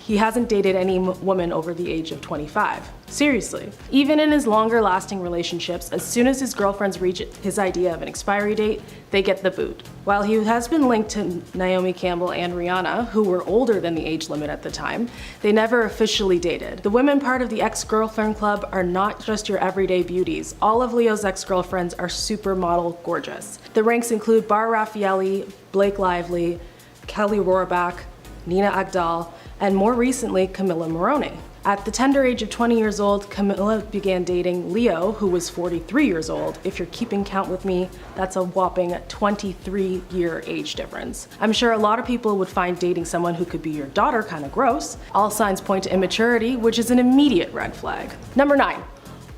he hasn't dated any woman over the age of 25. Seriously. Even in his longer lasting relationships, as soon as his girlfriends reach his idea of an expiry date, they get the boot. While he has been linked to Naomi Campbell and Rihanna, who were older than the age limit at the time, they never officially dated. The women part of the ex-girlfriend club are not just your everyday beauties. All of Leo's ex-girlfriends are supermodel gorgeous. The ranks include Bar Raffaelli, Blake Lively, Kelly Rohrbach, Nina Agdal, and more recently, Camilla Morrone. At the tender age of 20 years old, Camilla began dating Leo, who was 43 years old. If you're keeping count with me, that's a whopping 23-year age difference. I'm sure a lot of people would find dating someone who could be your daughter kind of gross. All signs point to immaturity, which is an immediate red flag. Number 9.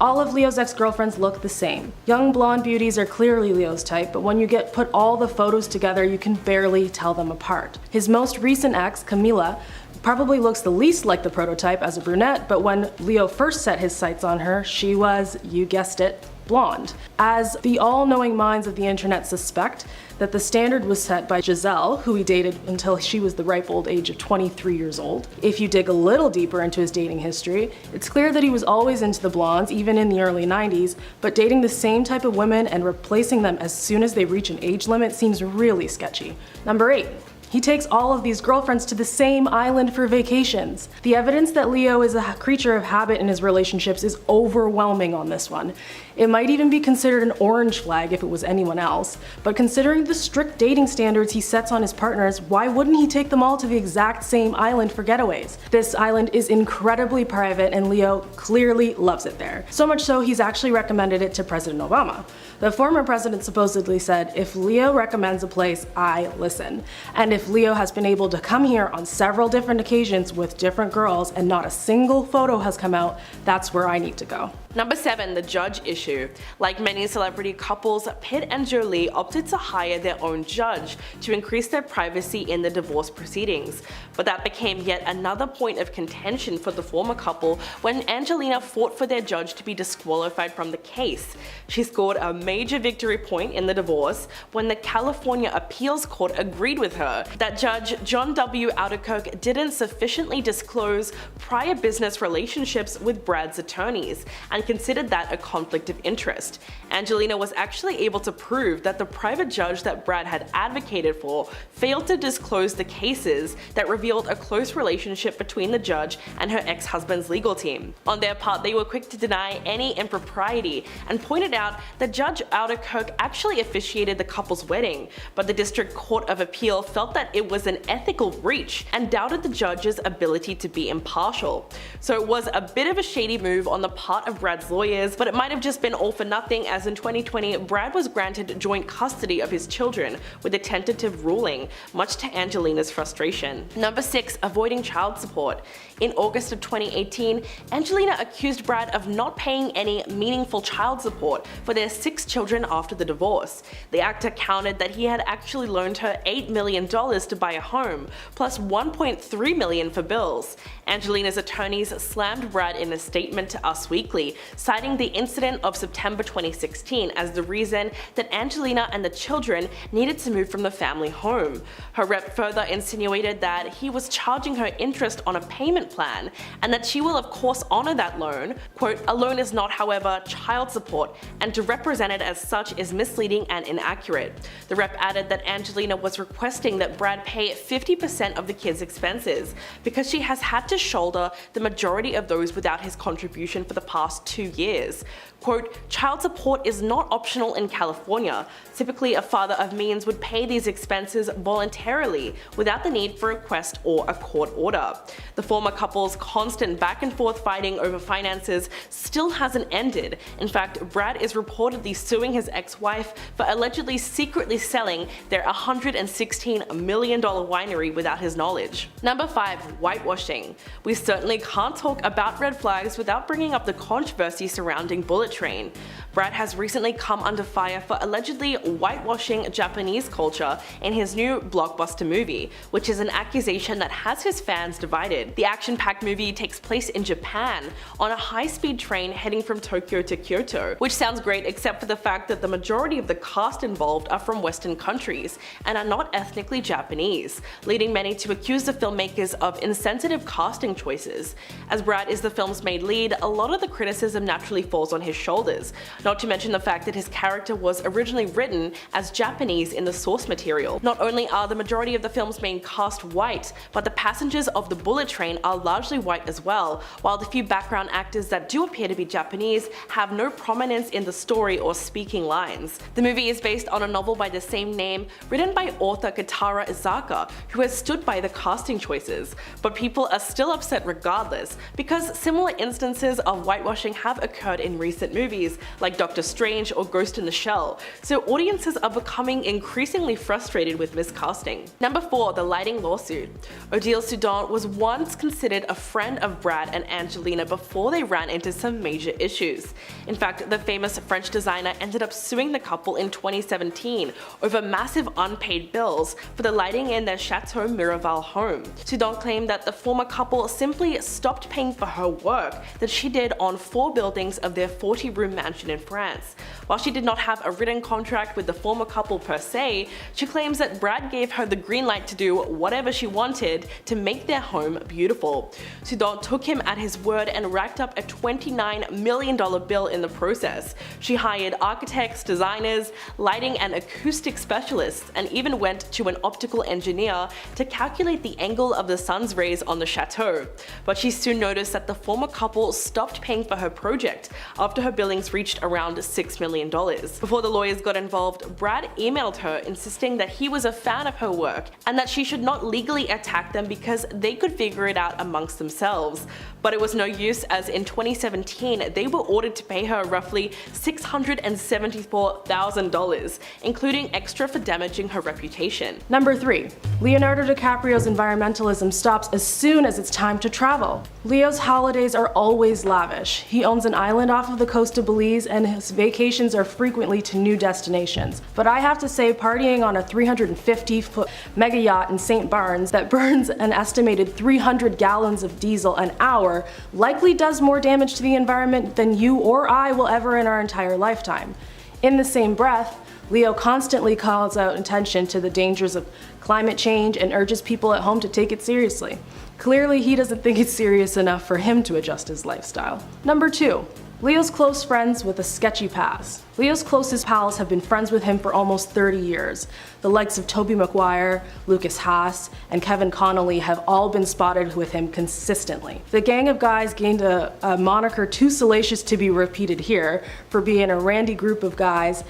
All of Leo's ex-girlfriends look the same. Young blonde beauties are purely Leo's type, but when you put all the photos together, you can barely tell them apart. His most recent ex, Camila, probably looks the least like the prototype as a brunette, but when Leo first set his sights on her, she was, you guessed it, blonde. As the all-knowing minds of the internet suspect that the standard was set by Giselle, who he dated until she was the ripe old age of 23 years old. If you dig a little deeper into his dating history, it's clear that he was always into the blondes, even in the early 90s, but dating the same type of women and replacing them as soon as they reach an age limit seems really sketchy. Number 8. He takes all of these girlfriends to the same island for vacations. The evidence that Leo is a creature of habit in his relationships is overwhelming on this one. It might even be considered an orange flag if it was anyone else, but considering the strict dating standards he sets on his partners, why wouldn't he take them all to the exact same island for getaways? This island is incredibly private and Leo clearly loves it there. So much so he's actually recommended it to President Obama. The former president supposedly said, "If Leo recommends a place, I listen." And if Leo has been able to come here on several different occasions with different girls and not a single photo has come out, that's where I need to go. Number 7. The judge issue. Like many celebrity couples, Pitt and Jolie opted to hire their own judge to increase their privacy in the divorce proceedings. But that became yet another point of contention for the former couple when Angelina fought for their judge to be disqualified from the case. She scored a major victory point in the divorce when the California Appeals Court agreed with her that Judge John W. Aldercoke didn't sufficiently disclose prior business relationships with Brad's attorneys and considered that a conflict of interest. Angelina was actually able to prove that the private judge that Brad had advocated for failed to disclose the cases that revealed a close relationship between the judge and her ex-husband's legal team. On their part, they were quick to deny any impropriety and pointed out that Judge Aldercoke actually officiated the couple's wedding, but the District Court of Appeal felt that it was an ethical breach and doubted the judge's ability to be impartial. So it was a bit of a shady move on the part of Brad's lawyers, but it might have just been all for nothing, as in 2020, Brad was granted joint custody of his children with a tentative ruling, much to Angelina's frustration. Number 6. Avoiding child support. In August of 2018, Angelina accused Brad of not paying any meaningful child support for their 6 children after the divorce. The actor countered that he had actually loaned her $8 million to buy a home, plus $1.3 million for bills. Angelina's attorneys slammed Brad in a statement to Us Weekly, citing the incident of September 2016 as the reason that Angelina and the children needed to move from the family home. Her rep further insinuated that he was charging her interest on a payment plan, and that she will of course honor that loan. Quote, "A loan is not, however, child support, and to represent it as such is misleading and inaccurate." The rep added that Angelina was requesting that Brad pay 50% of the kids' expenses, because she has had to shoulder the majority of those without his contribution for the past 2 years. Quote, "Child support is not optional in California. Typically, a father of means would pay these expenses voluntarily without the need for a request or a court order." The former couple's constant back and forth fighting over finances still hasn't ended. In fact, Brad is reportedly suing his ex-wife for allegedly secretly selling their $116 million winery without his knowledge. Number 5. Whitewashing. We certainly can't talk about red flags without bringing up the controversy surrounding Bullet Train. Brad has recently come under fire for allegedly whitewashing Japanese culture in his new blockbuster movie, which is an accusation that has his fans divided. The action-packed movie takes place in Japan on a high-speed train heading from Tokyo to Kyoto, which sounds great except for the fact that the majority of the cast involved are from Western countries and are not ethnically Japanese, leading many to accuse the filmmakers of insensitive casting choices. As Brad is the film's main lead, a lot of the criticism naturally falls on his shoulders, not to mention the fact that his character was originally written as Japanese in the source material. Not only are the majority of the film's main cast white, but the passengers of the bullet train are largely white as well, while the few background actors that do appear to be Japanese have no prominence in the story or speaking lines. The movie is based on a novel by the same name, written by author Katara Izaka, who has stood by the casting choices, but people are still upset regardless, because similar instances of whitewashing have occurred in recent movies, like Doctor Strange or Ghost in the Shell, so audiences are becoming increasingly frustrated with miscasting. Number 4. The lighting lawsuit. Odile Soudan was once considered a friend of Brad and Angelina before they ran into some major issues. In fact, the famous French designer ended up suing the couple in 2017 over massive unpaid bills for the lighting in their Chateau Miraval home. Soudan claimed that the former couple simply stopped paying for her work that she did on 4 buildings of their 40-room mansion in France. While she did not have a written contract with the former couple per se, she claims that Brad gave her the green light to do whatever she wanted to make their home beautiful. Soudan took him at his word and racked up a $29 million bill in the process. She hired architects, designers, lighting and acoustic specialists, and even went to an optical engineer to calculate the angle of the sun's rays on the chateau. But she soon noticed that the former couple stopped paying for her project after her billings reached around $6 million. Before the lawyers got involved, Brad emailed her insisting that he was a fan of her work and that she should not legally attack them because they could figure it out amongst themselves. But it was no use, as in 2017 they were ordered to pay her roughly $674,000, including extra for damaging her reputation. Number 3. Leonardo Dicaprio's environmentalism stops as soon as it's time to travel. Leo's holidays are always lavish. He owns an island off of the coast of Belize and his vacations are frequently to new destinations. But I have to say, partying on a 350-foot mega yacht in St. Barnes that burns an estimated 300 gallons of diesel an hour likely does more damage to the environment than you or I will ever in our entire lifetime. In the same breath, Leo constantly calls out attention to the dangers of climate change and urges people at home to take it seriously. Clearly, he doesn't think it's serious enough for him to adjust his lifestyle. Number 2. Leo's close friends with a sketchy past. Leo's closest pals have been friends with him for almost 30 years. The likes of Tobey Maguire, Lucas Haas, and Kevin Connolly have all been spotted with him consistently. The gang of guys gained a moniker too salacious to be repeated here for being a randy group of guys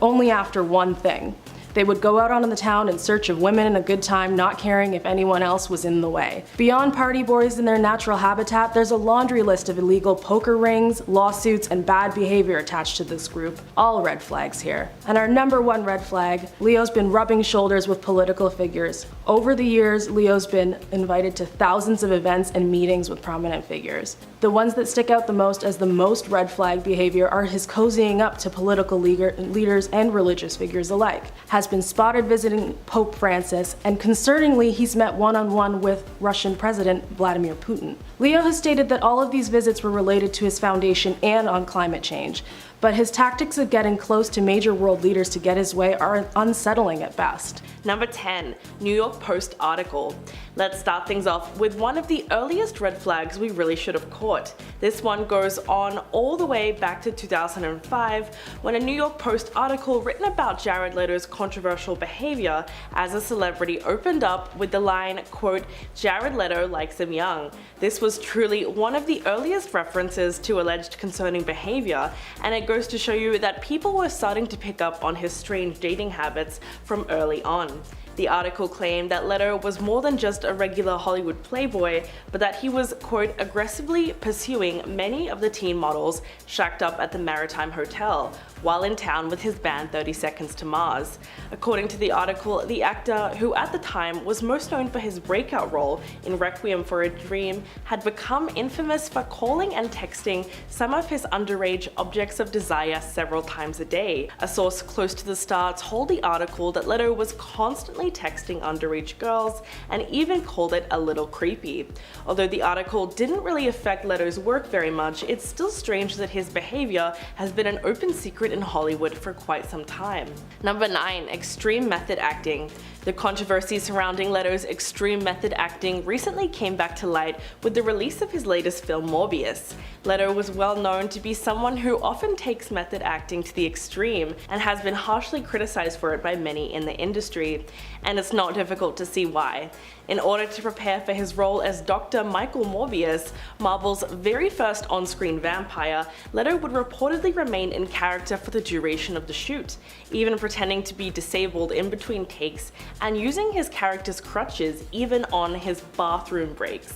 only after one thing. They would go out on the town in search of women and a good time, not caring if anyone else was in the way. Beyond party boys in their natural habitat, there's a laundry list of illegal poker rings, lawsuits, and bad behavior attached to this group. All red flags here. And our number 1 red flag, Leo's been rubbing shoulders with political figures. Over the years, Leo's been invited to thousands of events and meetings with prominent figures. The ones that stick out the most as the most red flag behavior are his cozying up to political leaders and religious figures alike. Has been spotted visiting Pope Francis, and concerningly, he's met one-on-one with Russian President Vladimir Putin. Leo has stated that all of these visits were related to his foundation and on climate change, but his tactics of getting close to major world leaders to get his way are unsettling at best. Number 10. New York Post article. Let's start things off with one of the earliest red flags we really should have caught. This one goes on all the way back to 2005, when a New York Post article written about Jared Leto's controversial behavior as a celebrity opened up with the line, quote, "Jared Leto likes him young." This was truly one of the earliest references to alleged concerning behavior, and it goes to show you that people were starting to pick up on his strange dating habits from early on. The article claimed that Leto was more than just a regular Hollywood playboy, but that he was, quote, aggressively pursuing many of the teen models shacked up at the Maritime Hotel while in town with his band 30 Seconds to Mars. According to the article, the actor, who at the time was most known for his breakout role in Requiem for a Dream, had become infamous for calling and texting some of his underage objects of desire several times a day. A source close to the star told the article that Leto was constantly texting underage girls and even called it a little creepy. Although the article didn't really affect Leto's work very much, it's still strange that his behavior has been an open secret in Hollywood for quite some time. Number 9. Extreme method acting. The controversy surrounding Leto's extreme method acting recently came back to light with the release of his latest film Morbius. Leto was well known to be someone who often takes method acting to the extreme and has been harshly criticized for it by many in the industry, and it's not difficult to see why. In order to prepare for his role as Dr. Michael Morbius, Marvel's very first on-screen vampire, Leto would reportedly remain in character for the duration of the shoot, even pretending to be disabled in between takes and using his character's crutches even on his bathroom breaks.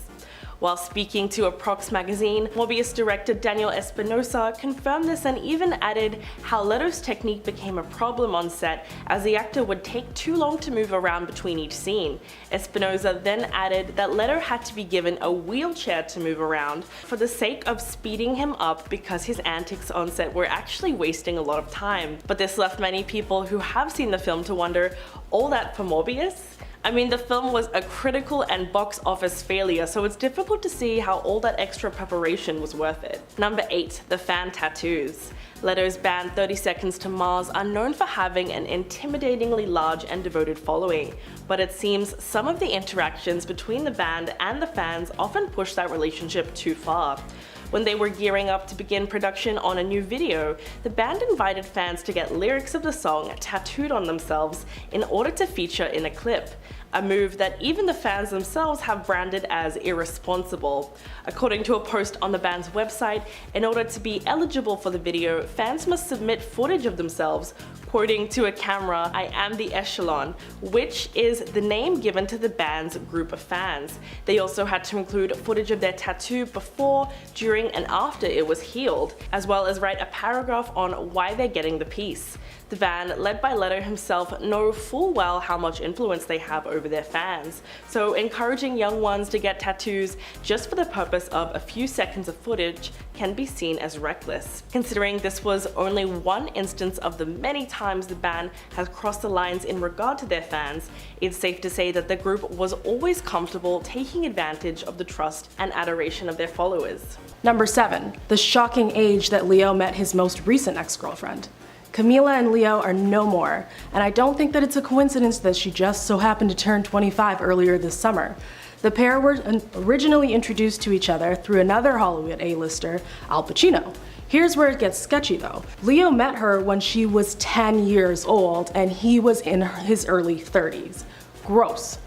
While speaking to a Prox magazine, Morbius director Daniel Espinosa confirmed this and even added how Leto's technique became a problem on set as the actor would take too long to move around between each scene. Espinosa then added that Leto had to be given a wheelchair to move around for the sake of speeding him up because his antics on set were actually wasting a lot of time. But this left many people who have seen the film to wonder, all that for Morbius? I mean, the film was a critical and box office failure, so it's difficult to see how all that extra preparation was worth it. Number 8. The fan tattoos. Leto's band 30 Seconds to Mars are known for having an intimidatingly large and devoted following, but it seems some of the interactions between the band and the fans often push that relationship too far. When they were gearing up to begin production on a new video, the band invited fans to get lyrics of the song tattooed on themselves in order to feature in a clip, a move that even the fans themselves have branded as irresponsible. According to a post on the band's website, in order to be eligible for the video, fans must submit footage of themselves quoting to a camera, "I am the echelon," which is the name given to the band's group of fans. They also had to include footage of their tattoo before, during, and after it was healed, as well as write a paragraph on why they're getting the piece. The band, led by Leto himself, know full well how much influence they have over their fans, so encouraging young ones to get tattoos just for the purpose of a few seconds of footage can be seen as reckless. Considering this was only one instance of the many times the band has crossed the lines in regard to their fans, it's safe to say that the group was always comfortable taking advantage of the trust and adoration of their followers. Number 7. The shocking age that Leo met his most recent ex-girlfriend. Camila and Leo are no more, and I don't think that it's a coincidence that she just so happened to turn 25 earlier this summer. The pair were originally introduced to each other through another Hollywood A-lister, Al Pacino. Here's where it gets sketchy though. Leo met her when she was 10 years old and he was in his early 30s. Gross.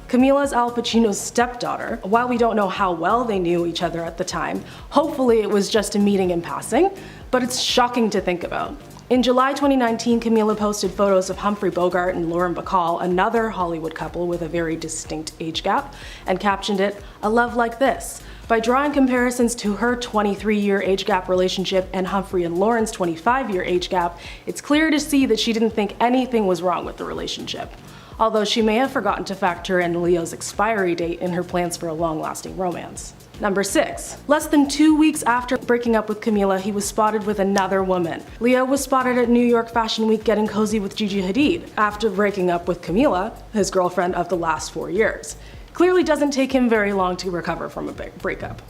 Camila's Al Pacino's stepdaughter. While we don't know how well they knew each other at the time, hopefully it was just a meeting in passing, but it's shocking to think about. In July 2019, Camila posted photos of Humphrey Bogart and Lauren Bacall, another Hollywood couple with a very distinct age gap, and captioned it, "A love like this." By drawing comparisons to her 23-year age gap relationship and Humphrey and Lauren's 25-year age gap, it's clear to see that she didn't think anything was wrong with the relationship, although she may have forgotten to factor in Leo's expiry date in her plans for a long-lasting romance. Number 6. Less than 2 weeks after breaking up with Camila, he was spotted with another woman. Leo was spotted at New York Fashion Week getting cozy with Gigi Hadid after breaking up with Camila, his girlfriend of the last 4 years. Clearly doesn't take him very long to recover from a big breakup.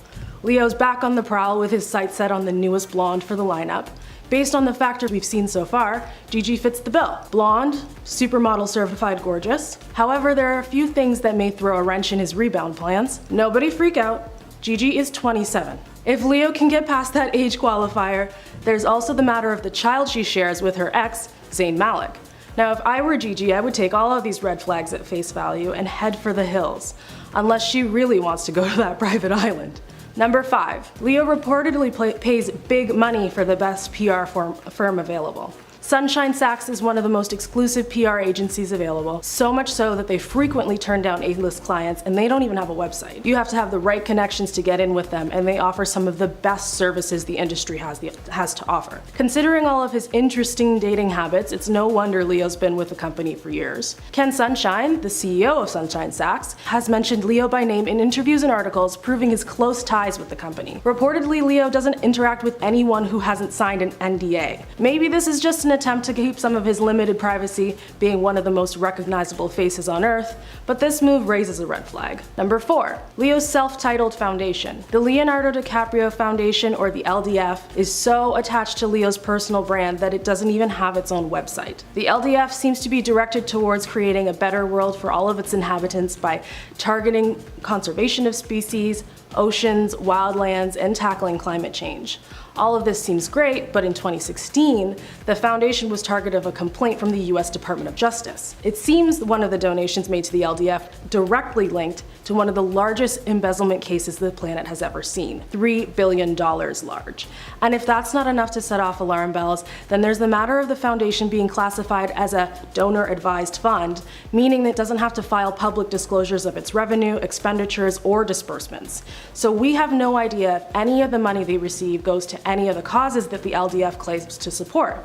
Leo's back on the prowl with his sights set on the newest blonde for the lineup. Based on the factors we've seen so far, Gigi fits the bill. Blonde, supermodel certified gorgeous. However, there are a few things that may throw a wrench in his rebound plans. Nobody freak out. Gigi is 27. If Leo can get past that age qualifier, there's also the matter of the child she shares with her ex, Zayn Malik. Now, if I were Gigi, I would take all of these red flags at face value and head for the hills, unless she really wants to go to that private island. Number 5. Leo reportedly pays big money for the best PR firm available. Sunshine Sachs is one of the most exclusive PR agencies available, so much so that they frequently turn down A-list clients and they don't even have a website. You have to have the right connections to get in with them, and they offer some of the best services the industry has to offer. Considering all of his interesting dating habits, it's no wonder Leo's been with the company for years. Ken Sunshine, the CEO of Sunshine Sachs, has mentioned Leo by name in interviews and articles, proving his close ties with the company. Reportedly, Leo doesn't interact with anyone who hasn't signed an NDA. Maybe this is just an attempt to keep some of his limited privacy, being one of the most recognizable faces on earth, but this move raises a red flag. Number 4. Leo's self-titled foundation. The Leonardo Dicaprio Foundation, or the LDF, is so attached to Leo's personal brand that it doesn't even have its own website. The LDF seems to be directed towards creating a better world for all of its inhabitants by targeting conservation of species, oceans, wildlands, and tackling climate change. All of this seems great, but in 2016, the foundation was target of a complaint from the US Department of Justice. It seems one of the donations made to the LDF directly linked to one of the largest embezzlement cases the planet has ever seen, $3 billion large. And if that's not enough to set off alarm bells, then there's the matter of the foundation being classified as a donor-advised fund, meaning that it doesn't have to file public disclosures of its revenue, expenditures, or disbursements. So we have no idea if any of the money they receive goes to any of the causes that the LDF claims to support.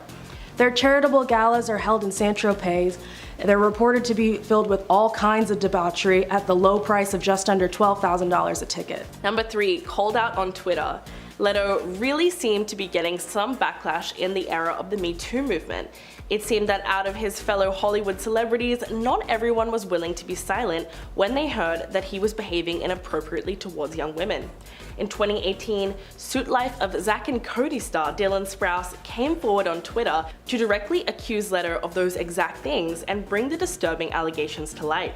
Their charitable galas are held in Saint-Tropez. They're reported to be filled with all kinds of debauchery at the low price of just under $12,000 a ticket. Number 3, called out on Twitter. Leto really seemed to be getting some backlash in the era of the Me Too movement. It seemed that out of his fellow Hollywood celebrities, not everyone was willing to be silent when they heard that he was behaving inappropriately towards young women. In 2018, Suit Life of Zack and Cody star Dylan Sprouse came forward on Twitter to directly accuse Leto of those exact things and bring the disturbing allegations to light.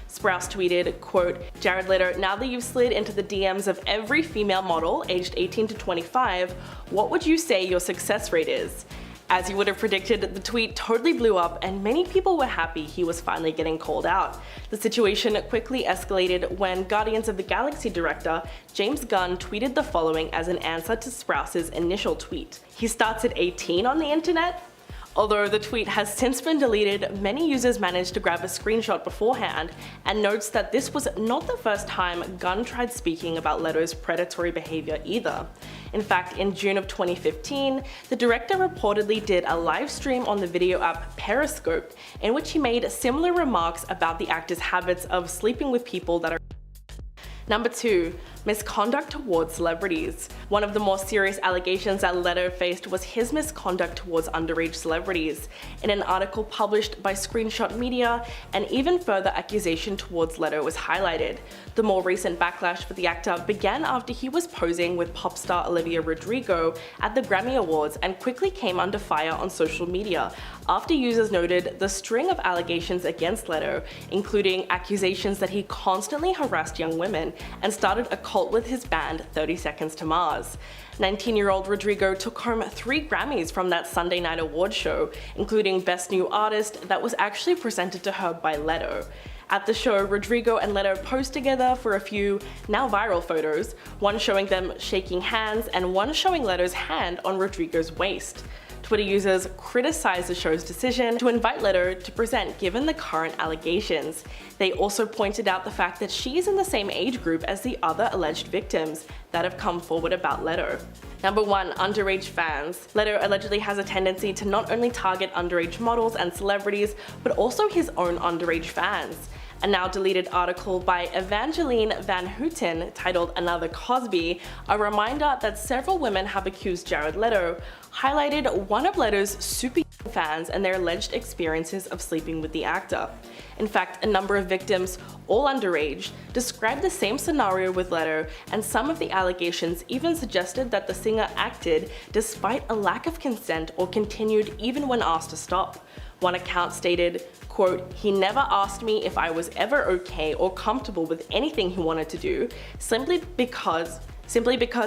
Sprouse tweeted, quote, "Jared Leto, now that you've slid into the DMs of every female model aged 18 to 25, what would you say your success rate is?" As you would have predicted, the tweet totally blew up and many people were happy he was finally getting called out. The situation quickly escalated when Guardians of the Galaxy director James Gunn tweeted the following as an answer to Sprouse's initial tweet. "He starts at 18 on the internet?" Although the tweet has since been deleted, many users managed to grab a screenshot beforehand and notes that this was not the first time Gunn tried speaking about Leto's predatory behavior either. In fact, in June of 2015, the director reportedly did a live stream on the video app Periscope in which he made similar remarks about the actor's habits of sleeping with people that are. Number 2. Misconduct towards celebrities. One of the more serious allegations that Leto faced was his misconduct towards underage celebrities. In an article published by Screenshot Media, an even further accusation towards Leto was highlighted. The more recent backlash for the actor began after he was posing with pop star Olivia Rodrigo at the Grammy Awards and quickly came under fire on social media after users noted the string of allegations against Leto, including accusations that he constantly harassed young women and started a cult with his band 30 Seconds to Mars. 19-year-old Rodrigo took home 3 Grammys from that Sunday night award show, including Best New Artist that was actually presented to her by Leto. At the show, Rodrigo and Leto posed together for a few now viral photos, one showing them shaking hands and one showing Leto's hand on Rodrigo's waist. Twitter users criticized the show's decision to invite Leto to present given the current allegations. They also pointed out the fact that she is in the same age group as the other alleged victims that have come forward about Leto. Number 1. Underage fans. Leto allegedly has a tendency to not only target underage models and celebrities, but also his own underage fans. A now deleted article by Evangeline Van Houten titled Another Cosby, a reminder that several women have accused Jared Leto, highlighted one of Leto's super young fans and their alleged experiences of sleeping with the actor. In fact, a number of victims, all underage, described the same scenario with Leto, and some of the allegations even suggested that the singer acted despite a lack of consent or continued even when asked to stop. One account stated, quote, "He never asked me if I was ever okay or comfortable with anything he wanted to do, simply because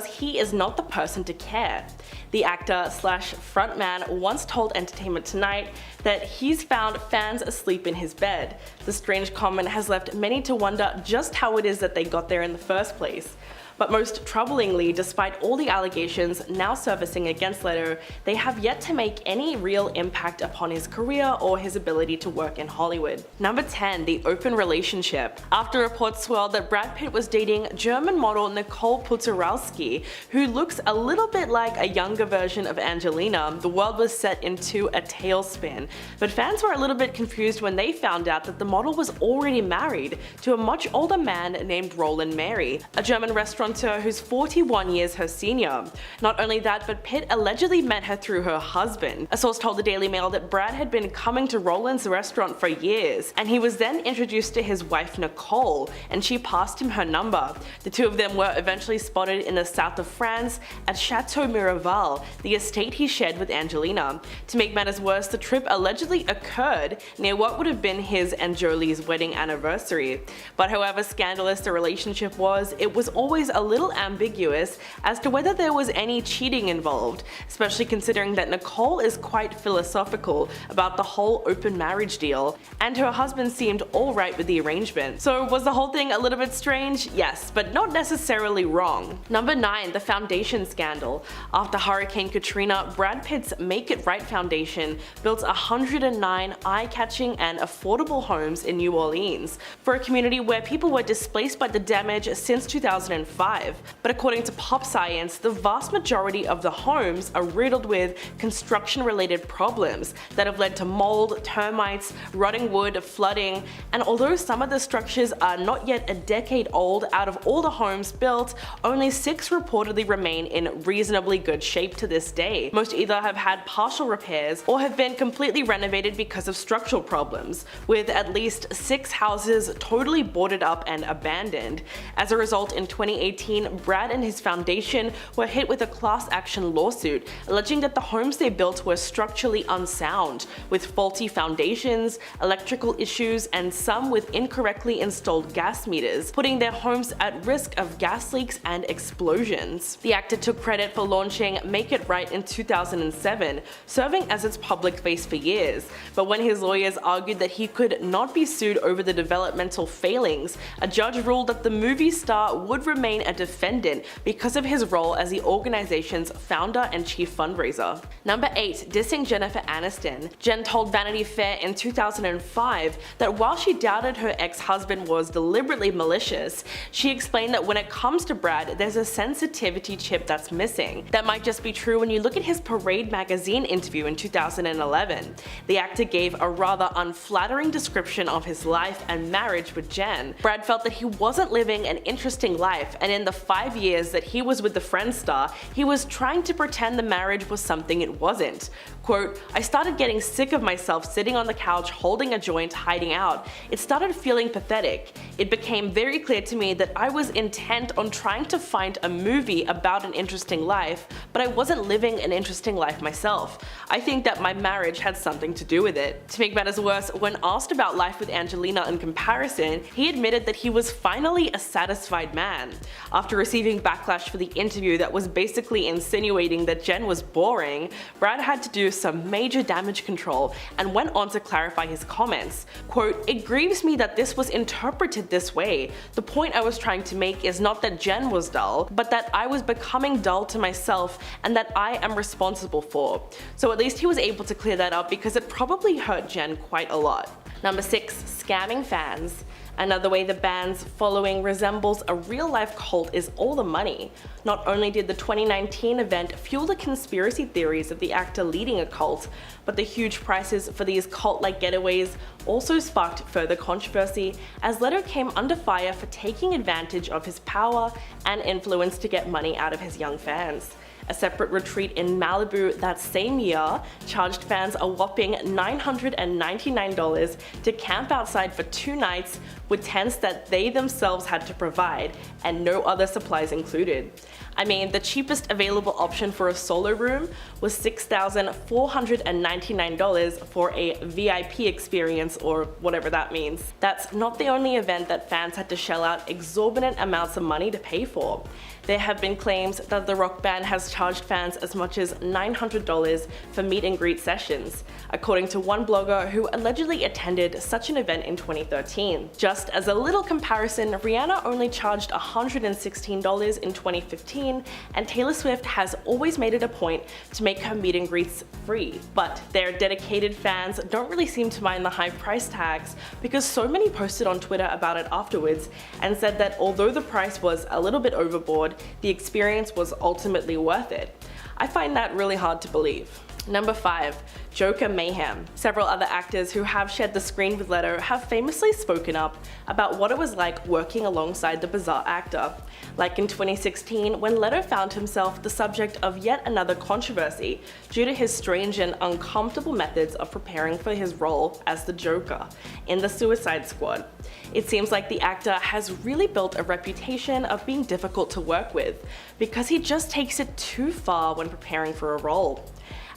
he is not the person to care." The actor slash frontman once told Entertainment Tonight that he's found fans asleep in his bed. The strange comment has left many to wonder just how it is that they got there in the first place. But most troublingly, despite all the allegations now surfacing against Leto, they have yet to make any real impact upon his career or his ability to work in Hollywood. Number 10. The open relationship. After reports swirled that Brad Pitt was dating German model Nicole Putarowski, who looks a little bit like a younger version of Angelina, the world was set into a tailspin. But fans were a little bit confused when they found out that the model was already married to a much older man named Roland Mary, a German restaurateur who's 41 years her senior. Not only that, but Pitt allegedly met her through her husband. A source told the Daily Mail that Brad had been coming to Roland's restaurant for years, and he was then introduced to his wife Nicole, and she passed him her number. The two of them were eventually spotted in the south of France at Chateau Miraval, the estate he shared with Angelina. To make matters worse, the trip allegedly occurred near what would have been his and Jolie's wedding anniversary. But however scandalous the relationship was, it was always a little ambiguous as to whether there was any cheating involved, especially considering that Nicole is quite philosophical about the whole open marriage deal, and her husband seemed alright with the arrangement. So was the whole thing a little bit strange? Yes, but not necessarily wrong. Number 9. The foundation scandal. After Hurricane Katrina, Brad Pitt's Make It Right Foundation built 109 eye-catching and affordable homes in New Orleans for a community where people were displaced by the damage since 2005. But according to Pop Science, the vast majority of the homes are riddled with construction-related problems that have led to mold, termites, rotting wood, flooding, and although some of the structures are not yet a decade old, out of all the homes built, only 6 reportedly remain in reasonably good shape to this day. Most either have had partial repairs or have been completely renovated because of structural problems, with at least 6 houses totally boarded up and abandoned. As a result, in 2018, Brad and his foundation were hit with a class action lawsuit alleging that the homes they built were structurally unsound, with faulty foundations, electrical issues, and some with incorrectly installed gas meters, putting their homes at risk of gas leaks and explosions. The actor took credit for launching Make It Right in 2007, serving as its public face for years, but when his lawyers argued that he could not be sued over the developmental failings, a judge ruled that the movie star would remain a defendant because of his role as the organization's founder and chief fundraiser. Number 8. Dissing Jennifer Aniston. Jen told Vanity Fair in 2005 that while she doubted her ex-husband was deliberately malicious, she explained that when it comes to Brad, there's a sensitivity chip that's missing. That might just be true when you look at his Parade magazine interview in 2011. The actor gave a rather unflattering description of his life and marriage with Jen. Brad felt that he wasn't living an interesting life, and in the 5 years that he was with the Friends star, he was trying to pretend the marriage was something it wasn't. Quote, "I started getting sick of myself sitting on the couch holding a joint hiding out. It started feeling pathetic. It became very clear to me that I was intent on trying to find a movie about an interesting life, but I wasn't living an interesting life myself. I think that my marriage had something to do with it." To make matters worse, when asked about life with Angelina in comparison, he admitted that he was finally a satisfied man. After receiving backlash for the interview that was basically insinuating that Jen was boring, Brad had to do some major damage control and went on to clarify his comments. Quote, "It grieves me that this was interpreted this way. The point I was trying to make is not that Jen was dull, but that I was becoming dull to myself and that I am responsible for." So at least he was able to clear that up because it probably hurt Jen quite a lot. Number 6. Scamming fans. Another way the band's following resembles a real-life cult is all the money. Not only did the 2019 event fuel the conspiracy theories of the actor leading a cult, but the huge prices for these cult-like getaways also sparked further controversy as Leto came under fire for taking advantage of his power and influence to get money out of his young fans. A separate retreat in Malibu that same year charged fans a whopping $999 to camp outside for 2 nights with tents that they themselves had to provide and no other supplies included. I mean, the cheapest available option for a solo room was $6,499 for a VIP experience, or whatever that means. That's not the only event that fans had to shell out exorbitant amounts of money to pay for. There have been claims that the rock band has charged fans as much as $900 for meet and greet sessions, according to one blogger who allegedly attended such an event in 2013. Just as a little comparison, Rihanna only charged $116 in 2015, and Taylor Swift has always made it a point to make her meet and greets free. But their dedicated fans don't really seem to mind the high price tags, because so many posted on Twitter about it afterwards and said that although the price was a little bit overboard, the experience was ultimately worth it. I find that really hard to believe. Number 5. Joker mayhem. Several other actors who have shared the screen with Leto have famously spoken up about what it was like working alongside the bizarre actor. Like in 2016, when Leto found himself the subject of yet another controversy due to his strange and uncomfortable methods of preparing for his role as the Joker in the Suicide Squad. It seems like the actor has really built a reputation of being difficult to work with because he just takes it too far when preparing for a role.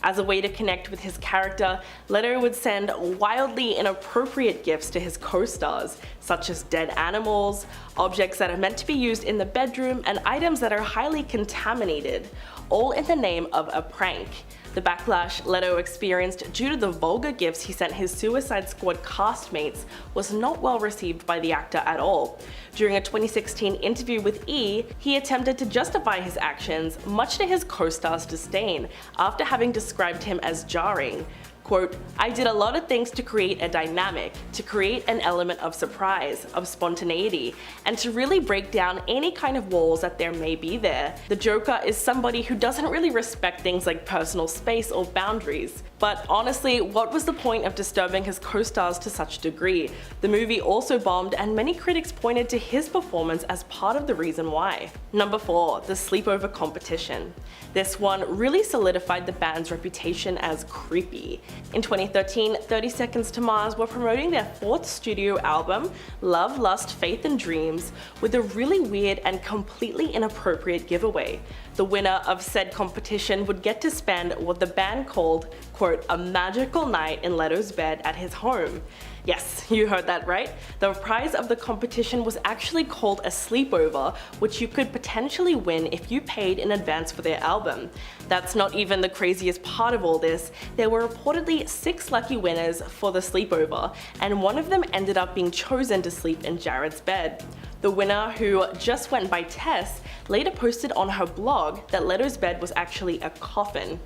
As a way to connect with his character, Leto would send wildly inappropriate gifts to his co-stars, such as dead animals, objects that are meant to be used in the bedroom, and items that are highly contaminated, all in the name of a prank. The backlash Leto experienced due to the vulgar gifts he sent his Suicide Squad castmates was not well received by the actor at all. During a 2016 interview with E!, he attempted to justify his actions, much to his co-star's disdain, after having described him as jarring. Quote, "I did a lot of things to create a dynamic, to create an element of surprise, of spontaneity, and to really break down any kind of walls that there may be there. The Joker is somebody who doesn't really respect things like personal space or boundaries. But honestly, what was the point of disturbing his co-stars to such a degree? The movie also bombed, and many critics pointed to his performance as part of the reason why." Number 4. The sleepover competition. This one really solidified the band's reputation as creepy. In 2013, 30 Seconds to Mars were promoting their 4th studio album, Love, Lust, Faith and Dreams, with a really weird and completely inappropriate giveaway. The winner of said competition would get to spend what the band called, quote, "a magical night in Leto's bed at his home." Yes, you heard that right. The prize of the competition was actually called a sleepover, which you could potentially win if you paid in advance for their album. That's not even the craziest part of all this. There were reportedly 6 lucky winners for the sleepover, and one of them ended up being chosen to sleep in Jared's bed. The winner, who just went by Tess, later posted on her blog that Leto's bed was actually a coffin.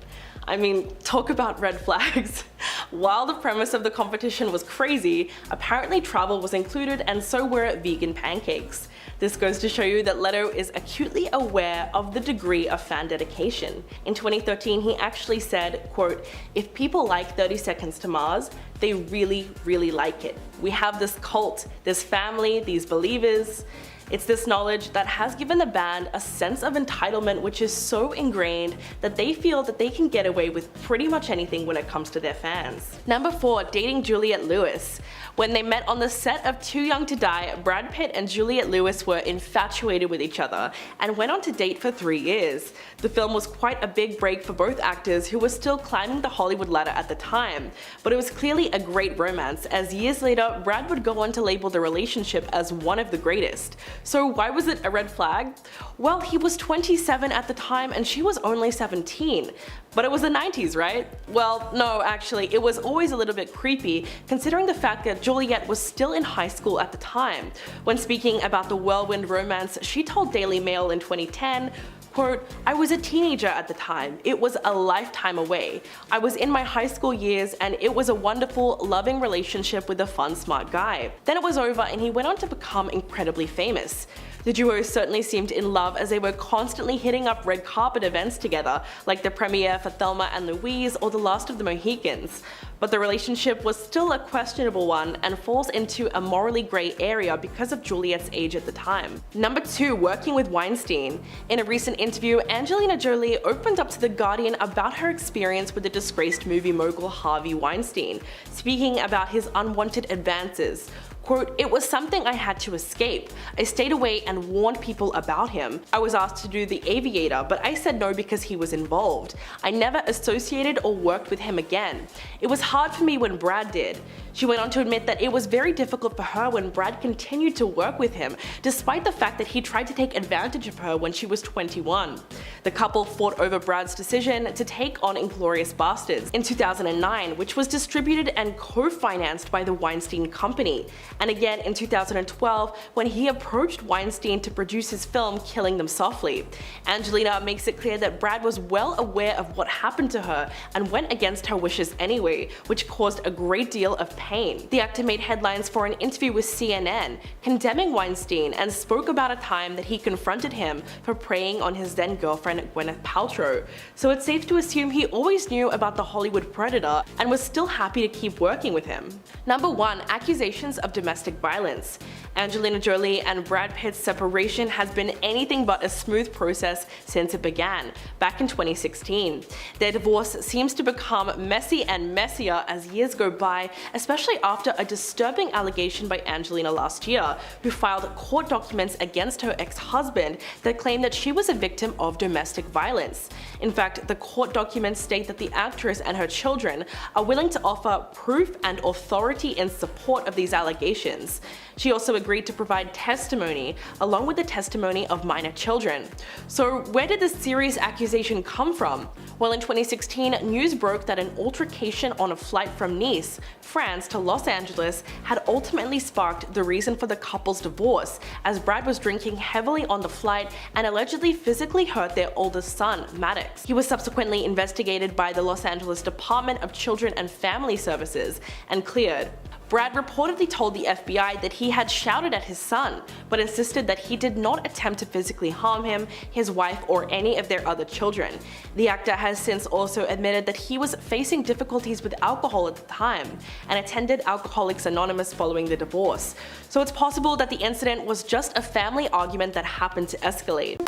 I mean, talk about red flags. While the premise of the competition was crazy, apparently travel was included, and so were vegan pancakes. This goes to show you that Leto is acutely aware of the degree of fan dedication. In 2013, he actually said, quote, "If people like 30 Seconds to Mars, they really, really like it. We have this cult, this family, these believers. It's this knowledge that has given the band a sense of entitlement which is so ingrained that they feel that they can get away with pretty much anything when it comes to their fans." Number 4. Dating Juliette Lewis. When they met on the set of Too Young to Die, Brad Pitt and Juliette Lewis were infatuated with each other and went on to date for 3 years. The film was quite a big break for both actors, who were still climbing the Hollywood ladder at the time, but it was clearly a great romance, as years later Brad would go on to label the relationship as one of the greatest. So why was it a red flag? Well, he was 27 at the time and she was only 17. But it was the 90s, right? Well, no, actually, it was always a little bit creepy, considering the fact that Juliette was still in high school at the time. When speaking about the whirlwind romance, she told Daily Mail in 2010, quote, "I was a teenager at the time. It was a lifetime away. I was in my high school years and it was a wonderful, loving relationship with a fun, smart guy. Then it was over and he went on to become incredibly famous. The duo certainly seemed in love, as they were constantly hitting up red carpet events together, like the premiere for Thelma and Louise or The Last of the Mohicans. But the relationship was still a questionable one and falls into a morally grey area because of Juliette's age at the time." Number 2. Working with Weinstein. In a recent interview, Angelina Jolie opened up to The Guardian about her experience with the disgraced movie mogul Harvey Weinstein, speaking about his unwanted advances. Quote, "It was something I had to escape. I stayed away and warned people about him. I was asked to do The Aviator, but I said no because he was involved. I never associated or worked with him again. It was hard for me when Brad did." She went on to admit that it was very difficult for her when Brad continued to work with him, despite the fact that he tried to take advantage of her when she was 21. The couple fought over Brad's decision to take on Inglourious Basterds in 2009, which was distributed and co-financed by the Weinstein Company, and again in 2012 when he approached Weinstein to produce his film Killing Them Softly. Angelina makes it clear that Brad was well aware of what happened to her and went against her wishes anyway, which caused a great deal of pain. The actor made headlines for an interview with CNN, condemning Weinstein, and spoke about a time that he confronted him for preying on his then girlfriend Gwyneth Paltrow. So it's safe to assume he always knew about the Hollywood predator and was still happy to keep working with him. Number 1. Accusations of domestic violence. Angelina Jolie and Brad Pitt's separation has been anything but a smooth process since it began, back in 2016. Their divorce seems to become messy and messier as years go by, especially after a disturbing allegation by Angelina last year, who filed court documents against her ex-husband that claimed that she was a victim of domestic violence. In fact, the court documents state that the actress and her children are willing to offer proof and authority in support of these allegations. She also agreed to provide testimony, along with the testimony of minor children. So where did this serious accusation come from? Well, in 2016, news broke that an altercation on a flight from Nice, France to Los Angeles had ultimately sparked the reason for the couple's divorce, as Brad was drinking heavily on the flight and allegedly physically hurt their oldest son, Maddox. He was subsequently investigated by the Los Angeles Department of Children and Family Services and cleared. Brad reportedly told the FBI that he had shouted at his son, but insisted that he did not attempt to physically harm him, his wife, or any of their other children. The actor has since also admitted that he was facing difficulties with alcohol at the time and attended Alcoholics Anonymous following the divorce. So it's possible that the incident was just a family argument that happened to escalate.